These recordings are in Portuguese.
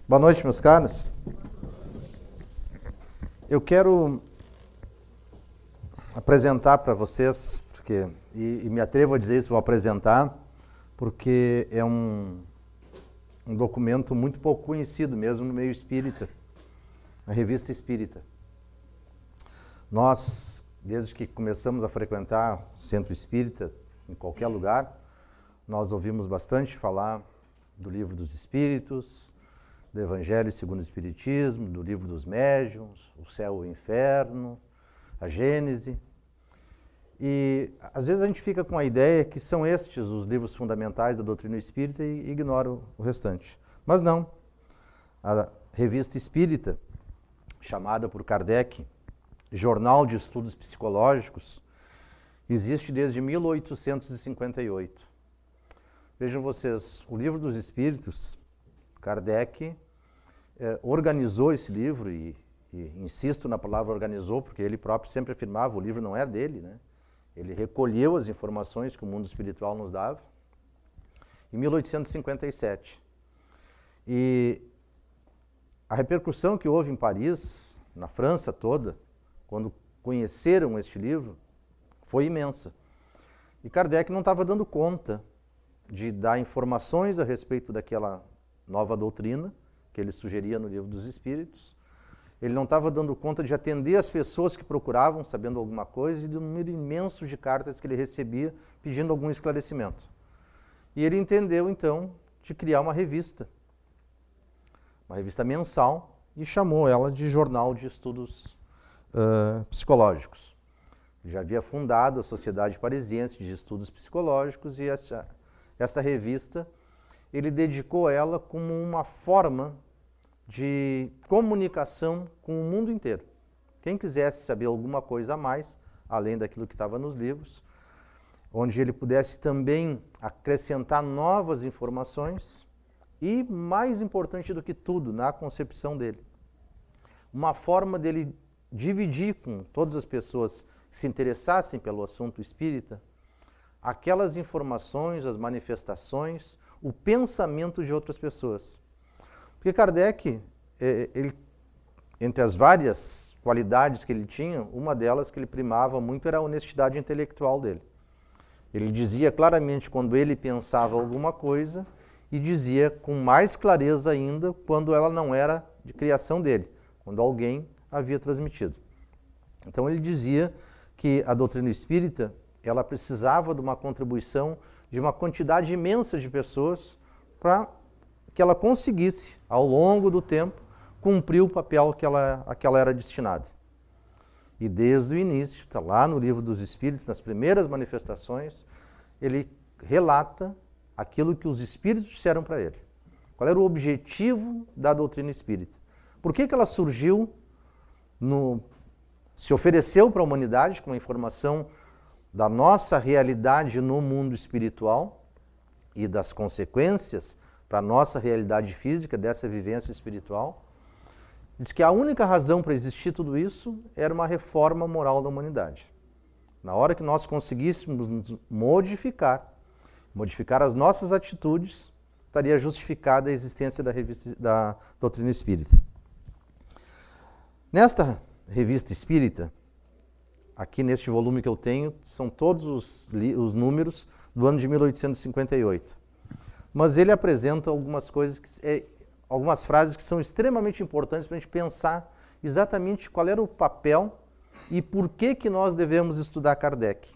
Boa noite, meus caros. Eu quero apresentar para vocês, e me atrevo a dizer isso, vou apresentar, porque é um documento muito pouco conhecido mesmo no meio espírita, a Revista Espírita. Nós, desde que começamos a frequentar o centro espírita, em qualquer lugar, nós ouvimos bastante falar do Livro dos Espíritos, do Evangelho segundo o Espiritismo, do Livro dos Médiuns, o Céu e o Inferno, a Gênese. E às vezes a gente fica com a ideia que são estes os livros fundamentais da doutrina espírita e ignora o restante. Mas não. A Revista Espírita, chamada por Kardec Jornal de Estudos Psicológicos, existe desde 1858. Vejam vocês, o Livro dos Espíritos, Kardec organizou esse livro, e insisto na palavra organizou, porque ele próprio sempre afirmava, o livro não é dele, né? Ele recolheu as informações que o mundo espiritual nos dava, em 1857. E a repercussão que houve em Paris, na França toda, quando conheceram este livro, foi imensa. E Kardec não estava dando conta de dar informações a respeito daquela nova doutrina que ele sugeria no Livro dos Espíritos. Ele não estava dando conta de atender as pessoas que procuravam, sabendo alguma coisa, e do número imenso de cartas que ele recebia pedindo algum esclarecimento. E ele entendeu, então, de criar uma revista mensal, e chamou ela de Jornal de Estudos Psicológicos. Ele já havia fundado a Sociedade Parisiense de Estudos Psicológicos, e esta revista ele dedicou ela como uma forma de comunicação com o mundo inteiro. Quem quisesse saber alguma coisa a mais, além daquilo que estava nos livros, onde ele pudesse também acrescentar novas informações e, mais importante do que tudo, na concepção dele, uma forma dele dividir com todas as pessoas que se interessassem pelo assunto espírita aquelas informações, as manifestações, o pensamento de outras pessoas. Porque Kardec, entre as várias qualidades que ele tinha, uma delas que ele primava muito era a honestidade intelectual dele. Ele dizia claramente quando ele pensava alguma coisa e dizia com mais clareza ainda quando ela não era de criação dele, quando alguém havia transmitido. Então ele dizia que a doutrina espírita ela precisava de uma contribuição de uma quantidade imensa de pessoas para que ela conseguisse, ao longo do tempo, cumprir o papel a que ela era destinada. E desde o início, está lá no Livro dos Espíritos, nas primeiras manifestações, ele relata aquilo que os Espíritos disseram para ele. Qual era o objetivo da doutrina espírita? Por que ela surgiu, se ofereceu para a humanidade com a informação da nossa realidade no mundo espiritual e das consequências para a nossa realidade física dessa vivência espiritual. Diz que a única razão para existir tudo isso era uma reforma moral da humanidade. Na hora que nós conseguíssemos modificar as nossas atitudes, estaria justificada a existência da doutrina espírita. Nesta revista espírita, aqui neste volume que eu tenho, são todos os números do ano de 1858. Mas ele apresenta algumas frases que são extremamente importantes para a gente pensar exatamente qual era o papel e por que nós devemos estudar Kardec.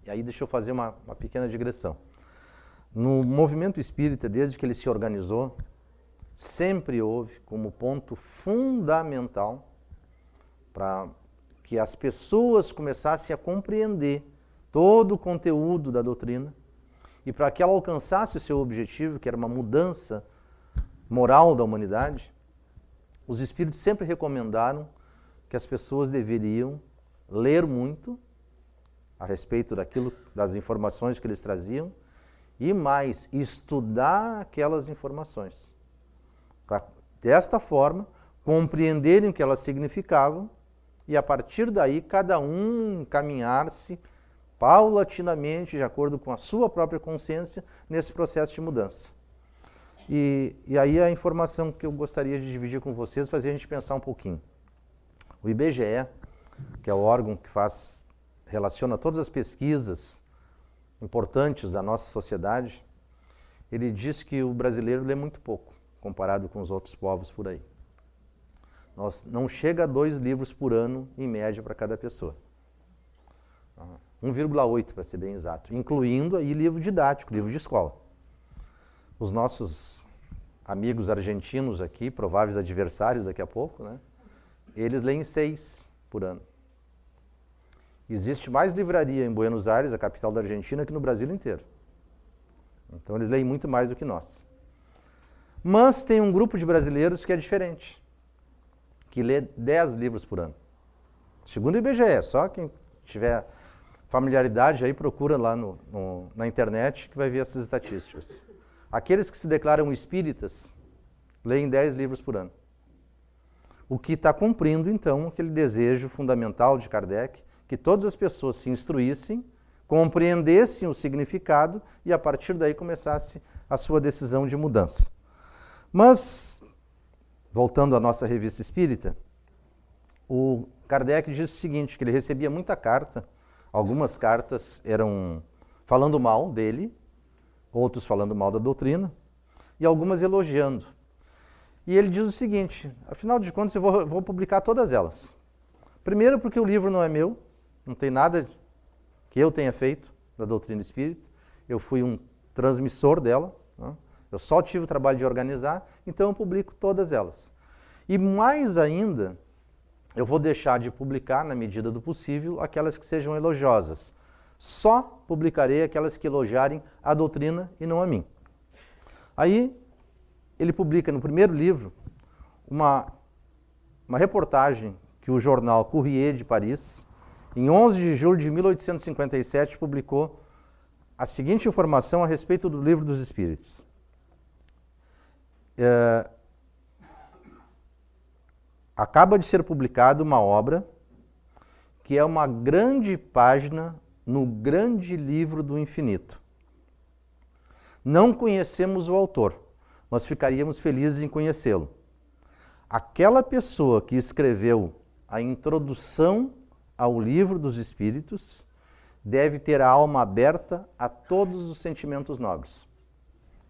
E aí deixa eu fazer uma pequena digressão. No movimento espírita, desde que ele se organizou, sempre houve como ponto fundamental para que as pessoas começassem a compreender todo o conteúdo da doutrina e para que ela alcançasse o seu objetivo, que era uma mudança moral da humanidade, os espíritos sempre recomendaram que as pessoas deveriam ler muito a respeito das informações que eles traziam e mais, estudar aquelas informações. Para, desta forma, compreenderem o que elas significavam e, a partir daí, cada um encaminhar-se paulatinamente, de acordo com a sua própria consciência, nesse processo de mudança. E aí a informação que eu gostaria de dividir com vocês, fazer a gente pensar um pouquinho. O IBGE, que é o órgão que relaciona todas as pesquisas importantes da nossa sociedade, ele diz que o brasileiro lê muito pouco, comparado com os outros povos por aí. Não chega a 2 livros por ano, em média, para cada pessoa. 1,8, para ser bem exato, incluindo aí livro didático, livro de escola. Os nossos amigos argentinos aqui, prováveis adversários daqui a pouco, né? Eles leem 6 por ano. Existe mais livraria em Buenos Aires, a capital da Argentina, que no Brasil inteiro. Então eles leem muito mais do que nós. Mas tem um grupo de brasileiros que é diferente, que lê 10 livros por ano. Segundo o IBGE, só quem tiver familiaridade aí procura lá na internet que vai ver essas estatísticas. Aqueles que se declaram espíritas leem 10 livros por ano. O que está cumprindo, então, aquele desejo fundamental de Kardec, que todas as pessoas se instruíssem, compreendessem o significado e, a partir daí, começasse a sua decisão de mudança. Mas, voltando à nossa revista espírita, o Kardec diz o seguinte, que ele recebia muita carta, algumas cartas eram falando mal dele, outros falando mal da doutrina, e algumas elogiando. E ele diz o seguinte, afinal de contas eu vou publicar todas elas. Primeiro porque o livro não é meu, não tem nada que eu tenha feito da doutrina espírita, eu fui um transmissor dela, né? Eu só tive o trabalho de organizar, então eu publico todas elas. E mais ainda, eu vou deixar de publicar, na medida do possível, aquelas que sejam elogiosas. Só publicarei aquelas que elogiarem a doutrina e não a mim. Aí, ele publica no primeiro livro uma reportagem que o jornal Courrier de Paris, em 11 de julho de 1857, publicou a seguinte informação a respeito do Livro dos Espíritos. Acaba de ser publicada uma obra que é uma grande página no grande livro do infinito. Não conhecemos o autor, mas ficaríamos felizes em conhecê-lo. Aquela pessoa que escreveu a introdução ao Livro dos Espíritos deve ter a alma aberta a todos os sentimentos nobres.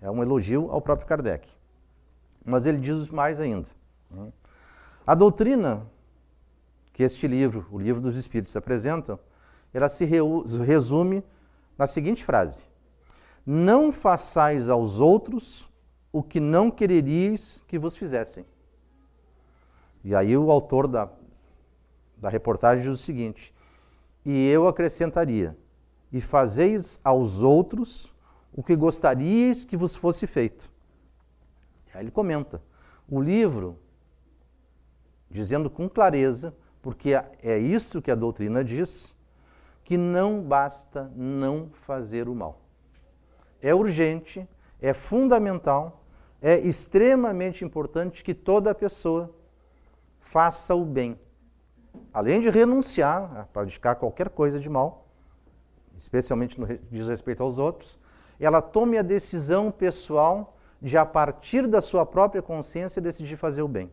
É um elogio ao próprio Kardec. Mas ele diz mais ainda. A doutrina que este livro, o Livro dos Espíritos, apresenta, ela se resume na seguinte frase: não façais aos outros o que não quereríeis que vos fizessem. E aí o autor da reportagem diz o seguinte: e eu acrescentaria, e fazeis aos outros o que gostaríeis que vos fosse feito. Aí ele comenta, o livro, dizendo com clareza, porque é isso que a doutrina diz, que não basta não fazer o mal. É urgente, é fundamental, é extremamente importante que toda pessoa faça o bem. Além de renunciar a praticar qualquer coisa de mal, especialmente no que diz respeito aos outros, ela tome a decisão pessoal de, a partir da sua própria consciência, decidir fazer o bem.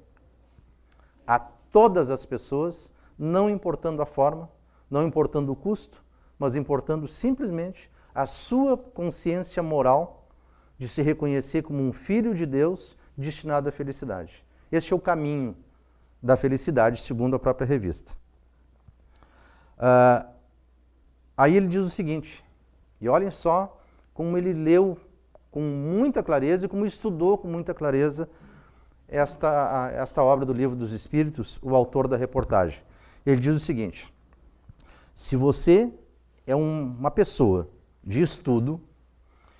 A todas as pessoas, não importando a forma, não importando o custo, mas importando simplesmente a sua consciência moral de se reconhecer como um filho de Deus destinado à felicidade. Este é o caminho da felicidade, segundo a própria revista. Aí ele diz o seguinte, e olhem só como ele leu com muita clareza e como estudou com muita clareza esta obra do Livro dos Espíritos, o autor da reportagem. Ele diz o seguinte, se você é uma pessoa de estudo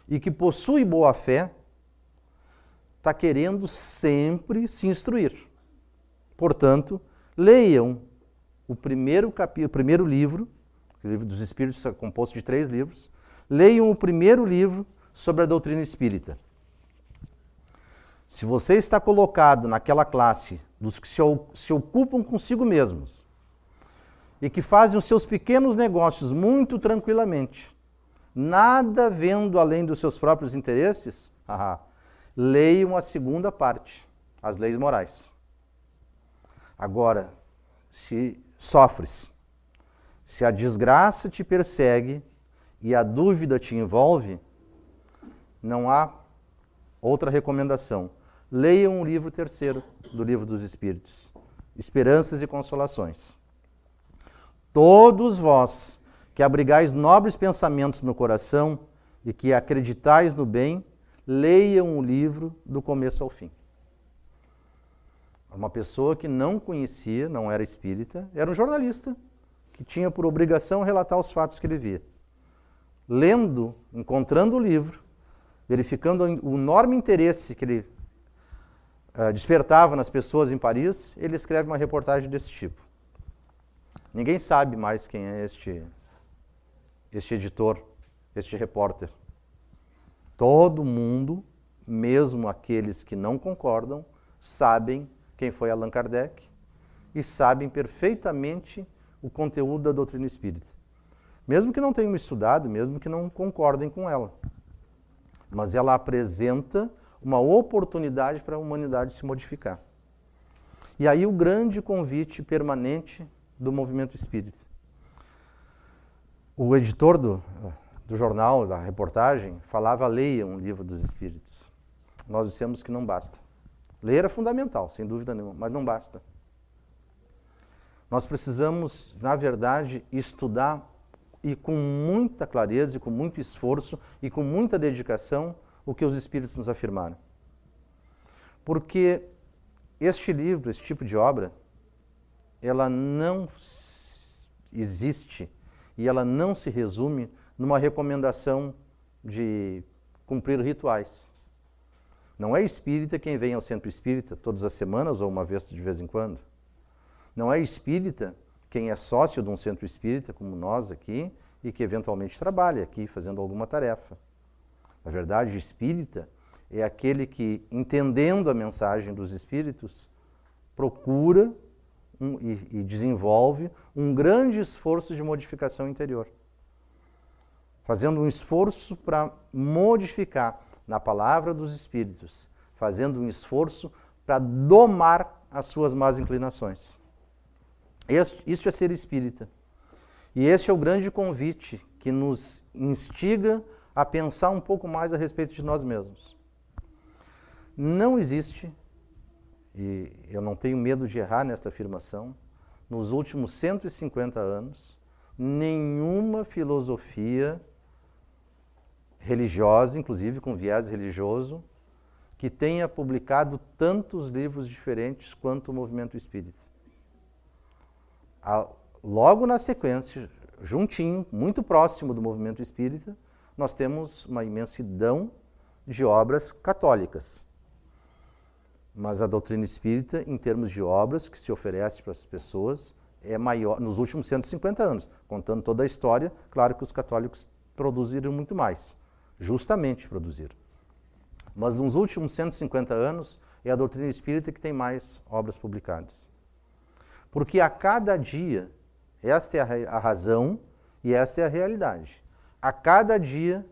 e que possui boa fé, está querendo sempre se instruir. Portanto, leiam o primeiro livro, o Livro dos Espíritos é composto de 3 livros, leiam o primeiro livro sobre a doutrina espírita. Se você está colocado naquela classe dos que se ocupam consigo mesmos e que fazem os seus pequenos negócios muito tranquilamente, nada vendo além dos seus próprios interesses, leiam a segunda parte, as leis morais. Agora, se sofres, se a desgraça te persegue e a dúvida te envolve, não há outra recomendação. Leiam o livro terceiro do Livro dos Espíritos, Esperanças e Consolações. Todos vós que abrigais nobres pensamentos no coração e que acreditais no bem, leiam o livro do começo ao fim. Uma pessoa que não conhecia, não era espírita, era um jornalista que tinha por obrigação relatar os fatos que ele via. Lendo, encontrando o livro, verificando o enorme interesse que ele despertava nas pessoas em Paris, ele escreve uma reportagem desse tipo. Ninguém sabe mais quem é este editor, este repórter. Todo mundo, mesmo aqueles que não concordam, sabem quem foi Allan Kardec e sabem perfeitamente o conteúdo da doutrina espírita. Mesmo que não tenham estudado, mesmo que não concordem com ela. Mas ela apresenta uma oportunidade para a humanidade se modificar. E aí o grande convite permanente do movimento espírita. O editor do jornal, da reportagem, falava: leiam o Livro dos Espíritos. Nós dissemos que não basta. Ler é fundamental, sem dúvida nenhuma, mas não basta. Nós precisamos, na verdade, estudar e com muita clareza, e com muito esforço, e com muita dedicação, o que os Espíritos nos afirmaram. Porque este livro, esse tipo de obra, ela não existe e ela não se resume numa recomendação de cumprir rituais. Não é espírita quem vem ao centro espírita todas as semanas ou uma vez de vez em quando. Não é espírita quem é sócio de um centro espírita, como nós aqui, e que eventualmente trabalha aqui fazendo alguma tarefa. Na verdade, espírita é aquele que, entendendo a mensagem dos espíritos, procura e desenvolve um grande esforço de modificação interior. Fazendo um esforço para modificar na palavra dos espíritos, fazendo um esforço para domar as suas más inclinações. Isso é ser espírita. E este é o grande convite que nos instiga a pensar um pouco mais a respeito de nós mesmos. Não existe, e eu não tenho medo de errar nesta afirmação, nos últimos 150 anos, nenhuma filosofia religiosa, inclusive com viés religioso, que tenha publicado tantos livros diferentes quanto o movimento espírita. Logo na sequência, juntinho, muito próximo do movimento espírita, nós temos uma imensidão de obras católicas. Mas a doutrina espírita, em termos de obras que se oferece para as pessoas, é maior nos últimos 150 anos. Contando toda a história, claro que os católicos produziram muito mais. Justamente produziram. Mas nos últimos 150 anos, é a doutrina espírita que tem mais obras publicadas. Porque a cada dia, esta é a razão e esta é a realidade. A cada dia,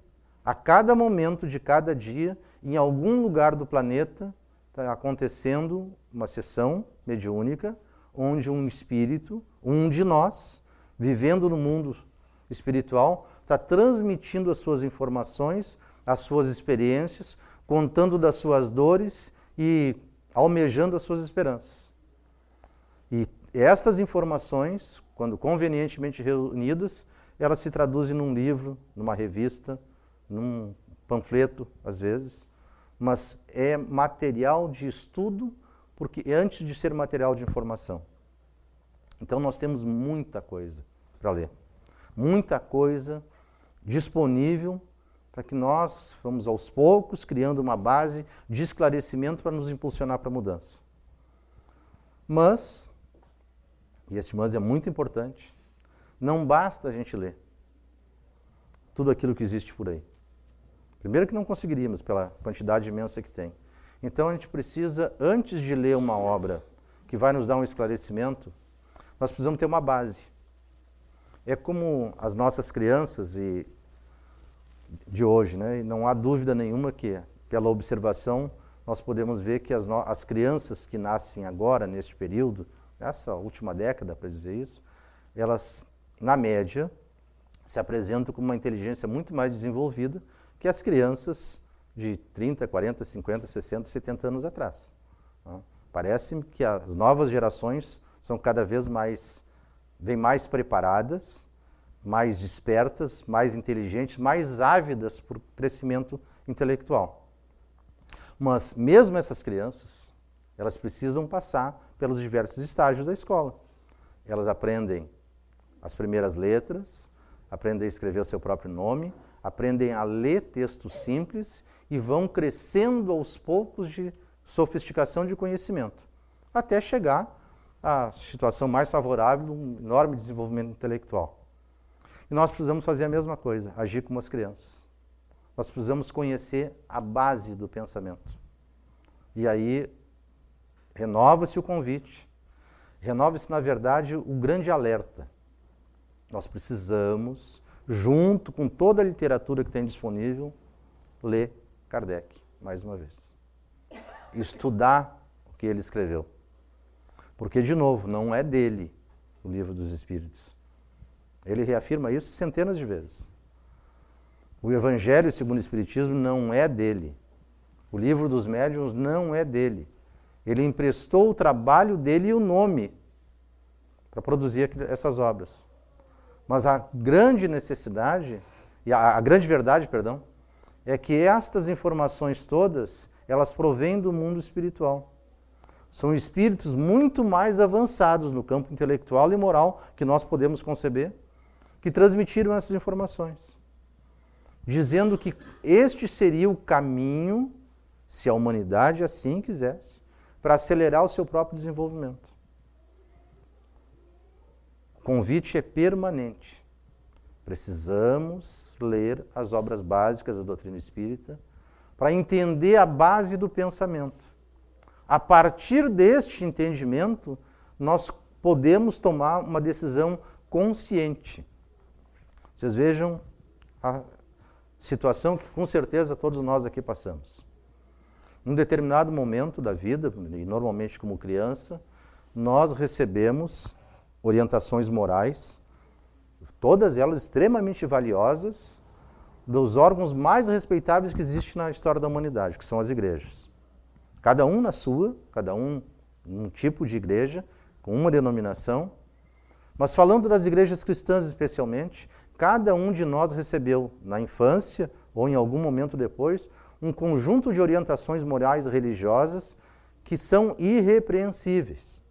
a cada momento de cada dia, em algum lugar do planeta, está acontecendo uma sessão mediúnica, onde um espírito, um de nós, vivendo no mundo espiritual, está transmitindo as suas informações, as suas experiências, contando das suas dores e almejando as suas esperanças. E estas informações, quando convenientemente reunidas, elas se traduzem num livro, numa revista, num panfleto, às vezes, mas é material de estudo, porque antes de ser material de informação. Então nós temos muita coisa para ler, muita coisa disponível para que nós vamos aos poucos criando uma base de esclarecimento para nos impulsionar para a mudança. Mas, e este mas é muito importante, não basta a gente ler tudo aquilo que existe por aí. Primeiro que não conseguiríamos, pela quantidade imensa que tem. Então a gente precisa, antes de ler uma obra que vai nos dar um esclarecimento, nós precisamos ter uma base. É como as nossas crianças de hoje, né? E não há dúvida nenhuma que pela observação, nós podemos ver que as crianças que nascem agora, neste período, nessa última década, para dizer isso, elas, na média, se apresentam com uma inteligência muito mais desenvolvida que as crianças de 30, 40, 50, 60, 70 anos atrás. Parece-me que as novas gerações são cada vez vêm mais preparadas, mais despertas, mais inteligentes, mais ávidas por crescimento intelectual. Mas mesmo essas crianças, elas precisam passar pelos diversos estágios da escola. Elas aprendem as primeiras letras, aprendem a escrever o seu próprio nome, aprendem a ler textos simples e vão crescendo aos poucos de sofisticação de conhecimento, até chegar à situação mais favorável de um enorme desenvolvimento intelectual. E nós precisamos fazer a mesma coisa, agir como as crianças. Nós precisamos conhecer a base do pensamento. E aí, renova-se o convite, renova-se, na verdade, o grande alerta. Nós precisamos, junto com toda a literatura que tem disponível, ler Kardec, mais uma vez. Estudar o que ele escreveu. Porque, de novo, não é dele o Livro dos Espíritos. Ele reafirma isso centenas de vezes. O Evangelho segundo o Espiritismo não é dele. O Livro dos Médiuns não é dele. Ele emprestou o trabalho dele e o nome para produzir essas obras. Mas a grande necessidade, e a grande verdade, perdão, é que estas informações todas, elas provêm do mundo espiritual. São espíritos muito mais avançados no campo intelectual e moral que nós podemos conceber, que transmitiram essas informações, dizendo que este seria o caminho, se a humanidade assim quisesse, para acelerar o seu próprio desenvolvimento. O convite é permanente. Precisamos ler as obras básicas da doutrina espírita para entender a base do pensamento. A partir deste entendimento, nós podemos tomar uma decisão consciente. Vocês vejam a situação que com certeza todos nós aqui passamos. Num determinado momento da vida, e normalmente como criança, nós recebemos orientações morais, todas elas extremamente valiosas, dos órgãos mais respeitáveis que existem na história da humanidade, que são as igrejas. Cada um na sua, cada um num tipo de igreja, com uma denominação, mas falando das igrejas cristãs especialmente, cada um de nós recebeu, na infância ou em algum momento depois, um conjunto de orientações morais e religiosas que são irrepreensíveis.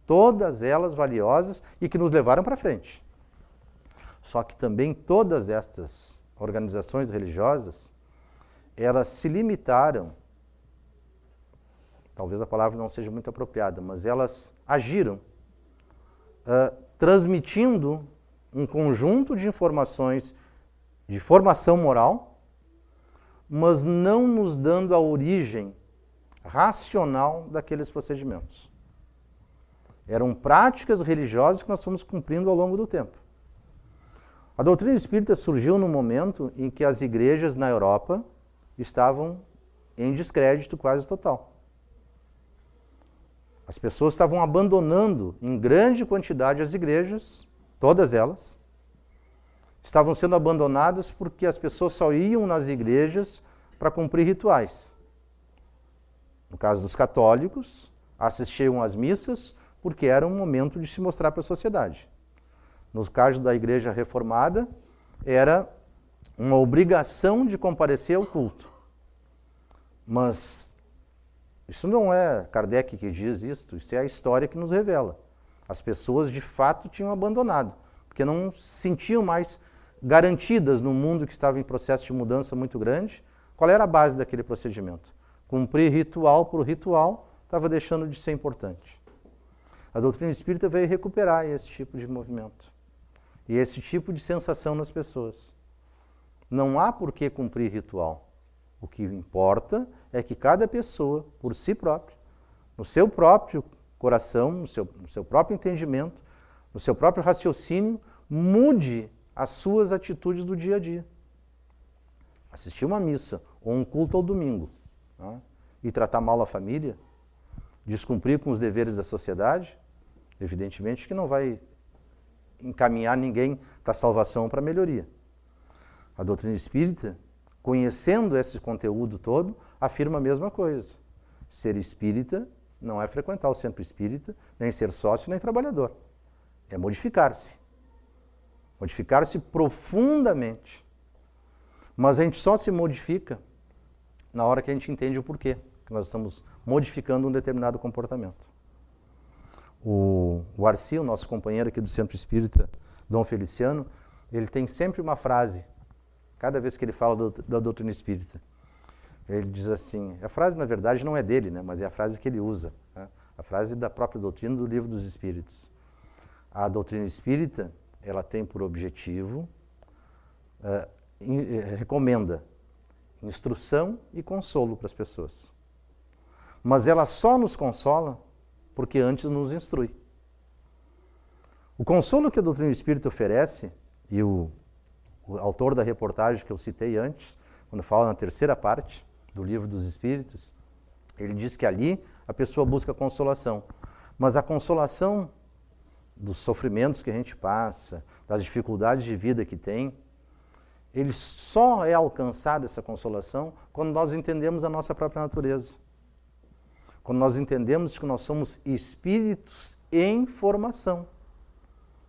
Todas elas valiosas e que nos levaram para frente. Só que também todas estas organizações religiosas, elas se limitaram, talvez a palavra não seja muito apropriada, mas elas agiram transmitindo um conjunto de informações de formação moral, mas não nos dando a origem racional daqueles procedimentos. Eram práticas religiosas que nós fomos cumprindo ao longo do tempo. A doutrina espírita surgiu no momento em que as igrejas na Europa estavam em descrédito quase total. As pessoas estavam abandonando em grande quantidade as igrejas, todas elas. Estavam sendo abandonadas porque as pessoas só iam nas igrejas para cumprir rituais. No caso dos católicos, assistiam às missas porque era um momento de se mostrar para a sociedade. No caso da igreja reformada, era uma obrigação de comparecer ao culto. Mas isso não é Kardec que diz isso é a história que nos revela. As pessoas de fato tinham abandonado, porque não se sentiam mais garantidas no mundo que estava em processo de mudança muito grande. Qual era a base daquele procedimento? Cumprir ritual por ritual estava deixando de ser importante. A doutrina espírita veio recuperar esse tipo de movimento e esse tipo de sensação nas pessoas. Não há por que cumprir ritual. O que importa é que cada pessoa, por si própria, no seu próprio coração, no seu próprio entendimento, no seu próprio raciocínio, mude as suas atitudes do dia a dia. Assistir uma missa ou um culto ao domingo né, e tratar mal a família, descumprir com os deveres da sociedade, evidentemente que não vai encaminhar ninguém para a salvação ou para a melhoria. A doutrina espírita, conhecendo esse conteúdo todo, afirma a mesma coisa. Ser espírita não é frequentar o centro espírita, nem ser sócio, nem trabalhador. É modificar-se. Modificar-se profundamente. Mas a gente só se modifica na hora que a gente entende o porquê que nós estamos modificando um determinado comportamento. O Arci, o nosso companheiro aqui do Centro Espírita, Dom Feliciano, ele tem sempre uma frase, cada vez que ele fala da doutrina espírita. Ele diz assim, a frase na verdade não é dele, né, mas é a frase que ele usa, né, a frase da própria doutrina do Livro dos Espíritos. A doutrina espírita, ela tem por objetivo, recomenda instrução e consolo para as pessoas. Mas ela só nos consola porque antes nos instrui. O consolo que a doutrina espírita oferece, e o autor da reportagem que eu citei antes, quando fala na terceira parte do Livro dos Espíritos, ele diz que ali a pessoa busca consolação. Mas a consolação dos sofrimentos que a gente passa, das dificuldades de vida que tem, ele só é alcançada essa consolação quando nós entendemos a nossa própria natureza. Quando nós entendemos que nós somos espíritos em formação,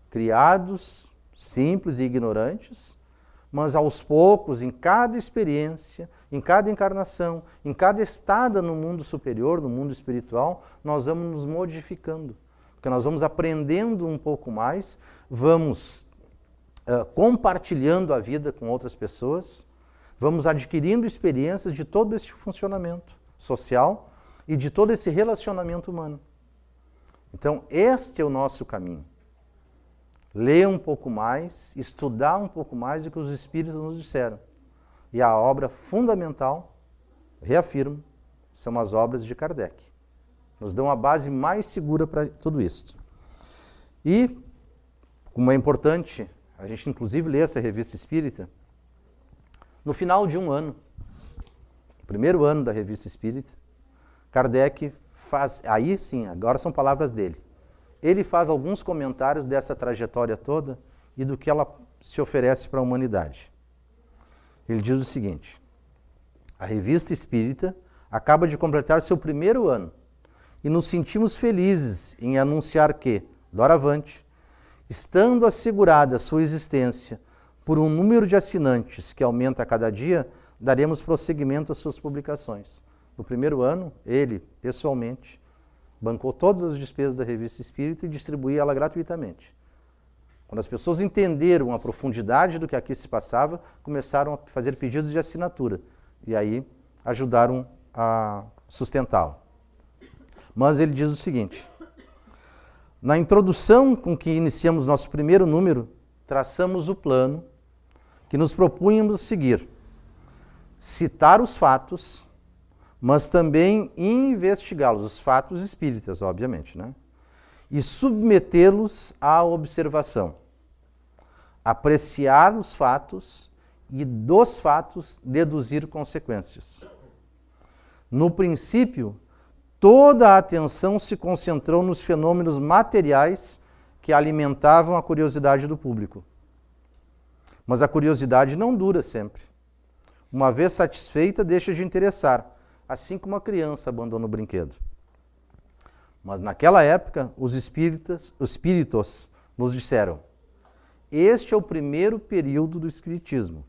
criados simples e ignorantes, mas aos poucos, em cada experiência, em cada encarnação, em cada estada no mundo superior, no mundo espiritual, nós vamos nos modificando. Porque nós vamos aprendendo um pouco mais, vamos compartilhando a vida com outras pessoas, vamos adquirindo experiências de todo esse funcionamento social e de todo esse relacionamento humano. Então, este é o nosso caminho. Ler um pouco mais, estudar um pouco mais do que os Espíritos nos disseram. E a obra fundamental, reafirmo, são as obras de Kardec. Nos dão a base mais segura para tudo isso. E, como é importante, a gente inclusive lê essa revista espírita, no final de um ano, primeiro ano da revista espírita, Kardec faz, aí sim, agora são palavras dele, ele faz alguns comentários dessa trajetória toda e do que ela se oferece para a humanidade. Ele diz o seguinte, a revista espírita acaba de completar seu primeiro ano e nos sentimos felizes em anunciar que, doravante, estando assegurada sua existência por um número de assinantes que aumenta a cada dia, daremos prosseguimento às suas publicações. No primeiro ano, ele, pessoalmente, bancou todas as despesas da revista espírita e distribuía ela gratuitamente. Quando as pessoas entenderam a profundidade do que aqui se passava, começaram a fazer pedidos de assinatura e aí ajudaram a sustentá-lo. Mas ele diz o seguinte, na introdução com que iniciamos nosso primeiro número, traçamos o plano que nos propunhamos seguir. Citar os fatos, mas também investigá-los, os fatos espíritas, obviamente, né? E submetê-los à observação. Apreciar os fatos e dos fatos deduzir consequências. No princípio, toda a atenção se concentrou nos fenômenos materiais que alimentavam a curiosidade do público. Mas a curiosidade não dura sempre. Uma vez satisfeita, deixa de interessar, assim como a criança abandona o brinquedo. Mas naquela época, os espíritos nos disseram, este é o primeiro período do espiritismo,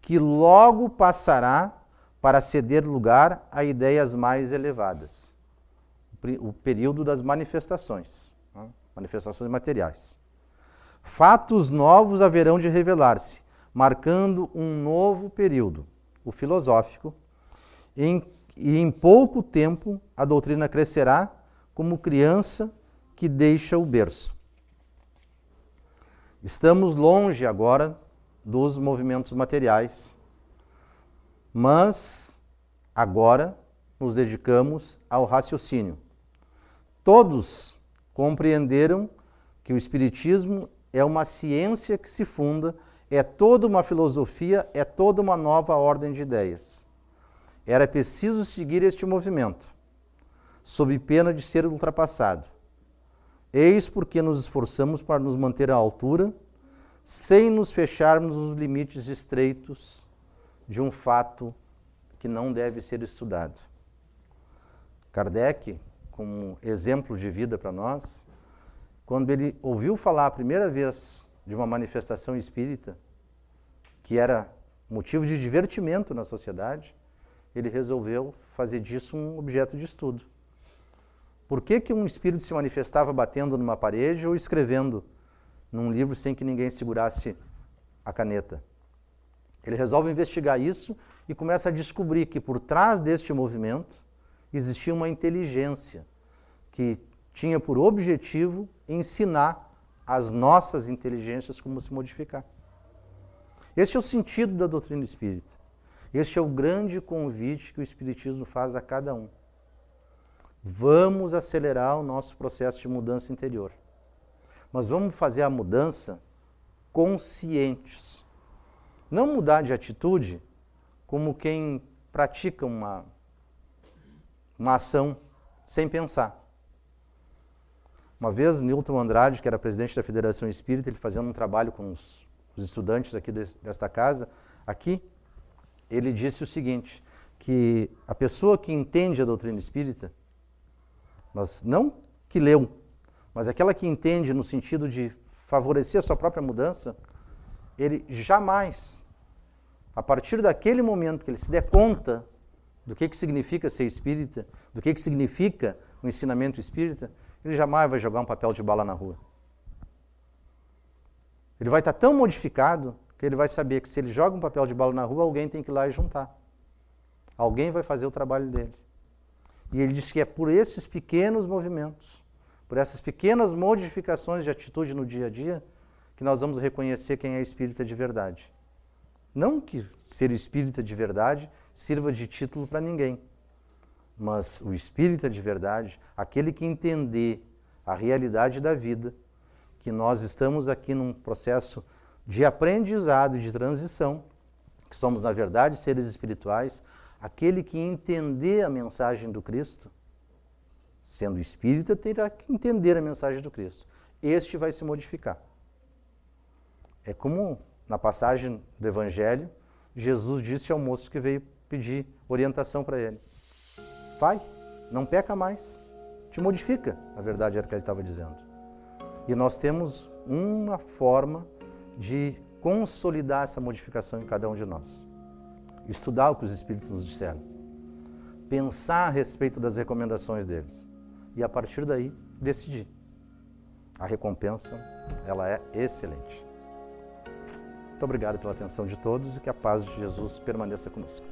que logo passará para ceder lugar a ideias mais elevadas. O período das manifestações, né? Manifestações materiais. Fatos novos haverão de revelar-se, marcando um novo período, o filosófico, e em pouco tempo a doutrina crescerá como criança que deixa o berço. Estamos longe agora dos movimentos materiais, mas agora nos dedicamos ao raciocínio. Todos compreenderam que o Espiritismo é uma ciência que se funda, é toda uma filosofia, é toda uma nova ordem de ideias. era preciso seguir este movimento, sob pena de ser ultrapassado. Eis porque nos esforçamos para nos manter à altura, sem nos fecharmos nos limites estreitos de um fato que não deve ser estudado. Kardec, como exemplo de vida para nós, quando ele ouviu falar a primeira vez de uma manifestação espírita, que era motivo de divertimento na sociedade, ele resolveu fazer disso um objeto de estudo. Por que um espírito se manifestava batendo numa parede ou escrevendo num livro sem que ninguém segurasse a caneta? Ele resolve investigar isso e começa a descobrir que por trás deste movimento existia uma inteligência que tinha por objetivo ensinar as nossas inteligências como se modificar. Este é o sentido da doutrina espírita. Este é o grande convite que o Espiritismo faz a cada um. Vamos acelerar o nosso processo de mudança interior. Mas vamos fazer a mudança conscientes. Não mudar de atitude como quem pratica uma ação sem pensar. Uma vez, Newton Andrade, que era presidente da Federação Espírita, ele fazendo um trabalho com os estudantes aqui desta casa, aqui, ele disse o seguinte, que a pessoa que entende a doutrina espírita, mas não que leu, mas aquela que entende no sentido de favorecer a sua própria mudança, ele jamais, a partir daquele momento que ele se der conta do que significa ser espírita, do que significa o ensinamento espírita, ele jamais vai jogar um papel de bala na rua. Ele vai estar tão modificado que ele vai saber que se ele joga um papel de bala na rua, alguém tem que ir lá e juntar. Alguém vai fazer o trabalho dele. E ele diz que é por esses pequenos movimentos, por essas pequenas modificações de atitude no dia a dia, que nós vamos reconhecer quem é espírita de verdade. Não que ser espírita de verdade sirva de título para ninguém, mas o espírita de verdade, aquele que entender a realidade da vida, que nós estamos aqui num processo de aprendizado e de transição, que somos, na verdade, seres espirituais, aquele que entender a mensagem do Cristo, sendo espírita, terá que entender a mensagem do Cristo. Este vai se modificar. É como na passagem do Evangelho, Jesus disse ao moço que veio pedir orientação para ele. Vai, não peca mais, te modifica. A verdade era o que ele estava dizendo. E nós temos uma forma de consolidar essa modificação em cada um de nós. Estudar o que os Espíritos nos disseram. Pensar a respeito das recomendações deles. E a partir daí, decidir. A recompensa, ela é excelente. Muito obrigado pela atenção de todos e que a paz de Jesus permaneça conosco.